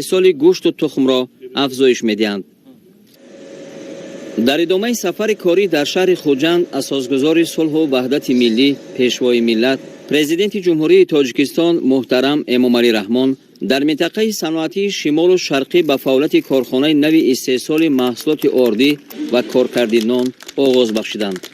استحصال گوشت و تخم را افزایش می‌دهند. در ادامه سفر کاری در شهر خوجند، اساسگزار صلح و وحدت ملی، پیشوای ملت، پرزیدنت جمهوری تاجیکستان محترم امامعلی رحمان در منطقه صنعتی شمال و شرقی به فعالیت کارخانه نوی استحصال محصولات آردی و کارکردی نان آغاز بخشیدند.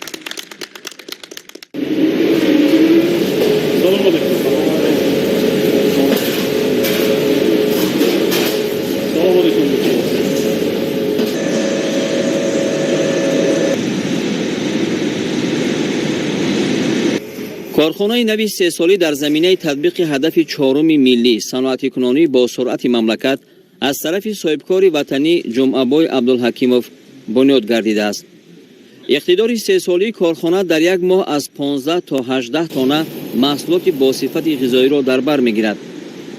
کارخانه نوی استحصالی در زمینه تطبیق هدف چهارم ملی صنعتی کنانی با سرعت مملکت از طرف صاحبکار وطنی جمعه‌بای عبدالحکیموف بنیاد گردیده است. اقتدار استحصالی کارخانه در یک ماه از 15 تا 18 تانه محصولات با صفت غذایی را در بر میگیرد.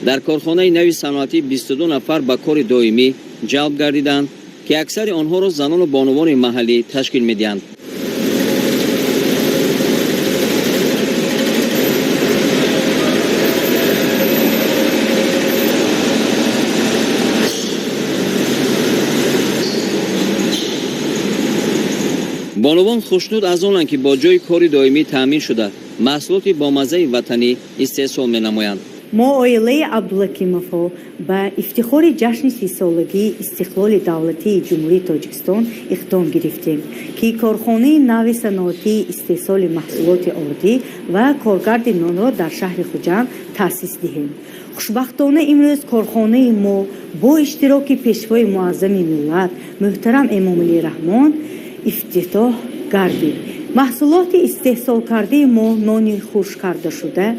در کارخانه نوی صنعتی 22 نفر به کار دائمی جلب گردیدند که اکثر آنها را زنان و بانوان محلی تشکیل میدهند. بانوان خوشنود از آنند که با جای کار دائمی تأمین شده محصولات با مزه وطنی استحصال می‌نمایند. ما اویله عبدالحکیموف با افتخار جشن 30 سالگی استقلال دولتی جمهوری تاجیکستان اقدام گرفتیم که کارخانه نوی صنعتی استحصال محصولات آردی و کارگرد نان را در شهر خوجند تأسیس دهیم. خوشبختانه امروز کارخانه ما با اشتراک پیشوای معظم ملت محترم امامعلی رحمان افتتاح گردید. محصولات استحصال کرده ما نان خشک کرده شده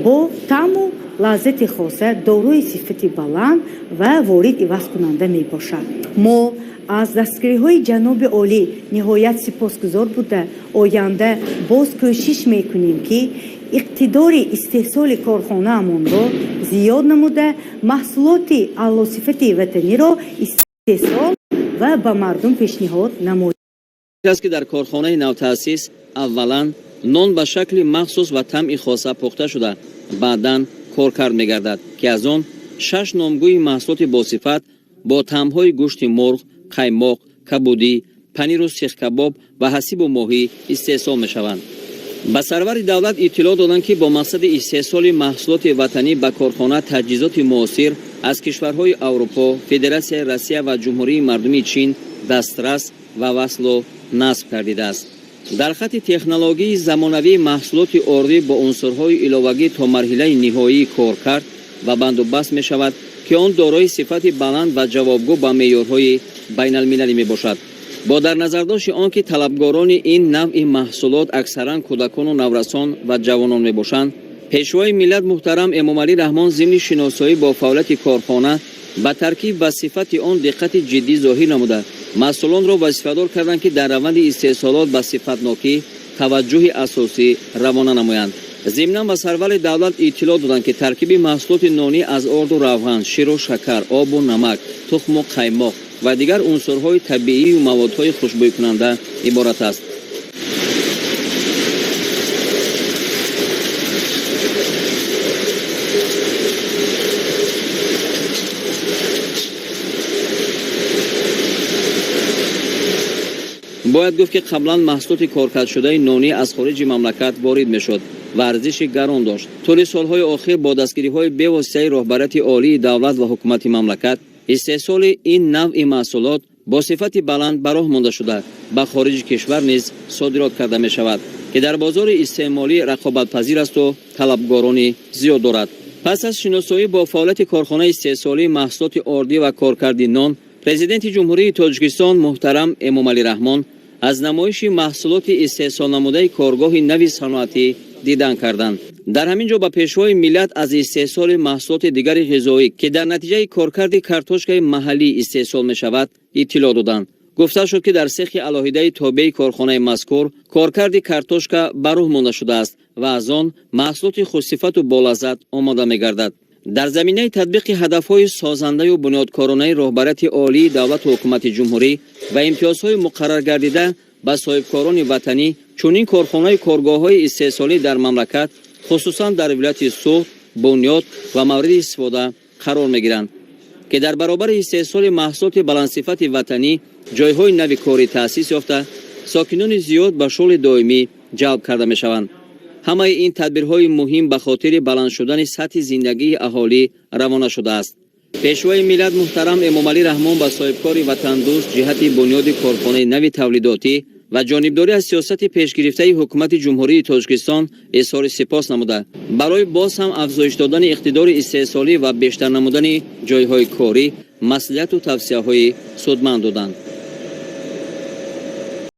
با طعم و لذت خاصه دارای صفت بلند و وارد عوض کننده می باشد. ما از دستگیری های جناب عالی نهایت سپاسگزار بوده آینده باز کوشش می کنیم که اقتدار استحصال کارخانه امان را زیاد نموده محصولات اعلی صفت وطنی را استحصال و به مردم پیشنهاد نماییم. است که در کارخانه نو تأسیس اولا نان به شکل مخصوص و طعم خاصه پخته شده بعداً کارکرد می‌گردد که از آن 6 نامگوی محصولات با صفت با طعم‌های گوشت مرغ، قایماق، کبودی، پنیر و سیخ کباب و حسیب و ماهی استحصال می‌شوند. به سرور دولت اطلاع دادند که با مقصد استحصال محصولات وطنی به کارخانه تجهیزات معاصر از کشورهای اروپا، فدراسیون روسیه و جمهوری مردمی چین دسترس و وصل و نصب کردیده است. در خط تکنولوژی زمانوی محصولات آردی با عنصرهای علاوگی تا مرحله نهایی کار کرد و بندوبست می شود که آن دارای صفت بلند و جوابگو به معیارهای بین المللی می باشد. با در نظر داشت آنکه طلبگاران این نوع محصولات اکثرا کودکان و نورسان و جوانان می باشند، پیشوای ملت محترم امامعلی رحمان ضمن شناسایی با فعالیت کارخانه به ترکیب و صفت آن دقت جدی ظاهر نموده مسئولان را وظیفه‌دار کردند که در روند استحصالات به صفتناکی توجه اساسی روانه نمایند. ضمناً به سرور دولت اطلاع دادند که ترکیب محصولات نانی از آرد و روغن، شیر و شکر، آب و نمک، تخم و قایماق و دیگر عنصرهای طبیعی و موادهای خوشبو کننده عبارت است. باید گفت که قبلا محصولات کارکرد شده نانی از خارج مملکت وارد میشد و ارزش گران داشت. طول سالهای اخیر با دستگیری‌های بی‌واسطه رهبریت عالی دولت و حکومت مملکت استحصال این نوع محصولات با صفت بلند به راه مانده شده به خارج کشور نیز صادرات کرده می شود که در بازار استعمالی رقابت‌پذیر است و طلبگاران زیاد دارد. پس از شناسایی با فعالیت کارخانه استحصالی محصولات آردی و کارکردی نان، پرزیدنت جمهوری تاجیکستان محترم امامعلی رحمان از نمایش محصولات استحصال نموده کارگاه نوی صنعتی دیدن کردند. در همین جا به پیشوای ملت از استحصال محصولات دیگر غذایی که در نتیجه کارکرد کارتوشکای محلی استحصال می شود اطلاع دادند. گفته شد که در سیخ علاهیده تابع کارخانه مذکور کارکرد کارتوشکا به راه مانده شده است و از آن محصولات خوشصفت و بالذات آماده می گردد. در زمینه تطبیق هدفهای سازنده و بنیادکارانه رهبریت عالی دولت و حکومت جمهوری و امتیازهای مقرر گردیده به صاحبکاران وطنی چنین کارخانه کارگاه‌های استحصالی در مملکت خصوصا در ولایت سوخت، بنیاد و مورد استفاده قرار می‌گیرند. که در برابر استحصال محصولات بلندصفت وطنی جایهای نوی کاری تأسیس یافته ساکنان زیاد به شغل دائمی جلب کرده می شوند. همه این تدبیرهای مهم به خاطر بلند شدن سطح زندگی اهالی روانه شده است. پیشوای ملت محترم امام علی رحمان به صاحبکار وطن دوست جهت بنیاد کارخانه نوی تولیداتی و جانبداری از سیاست پیشگرفته حکومت جمهوری تاجیکستان اظهار سپاس نموده برای باز هم افزایش دادن اقتدار استحصالی و بیشتر نمودن جایهای کاری مصلحت و توصیه‌های سودمند دادند.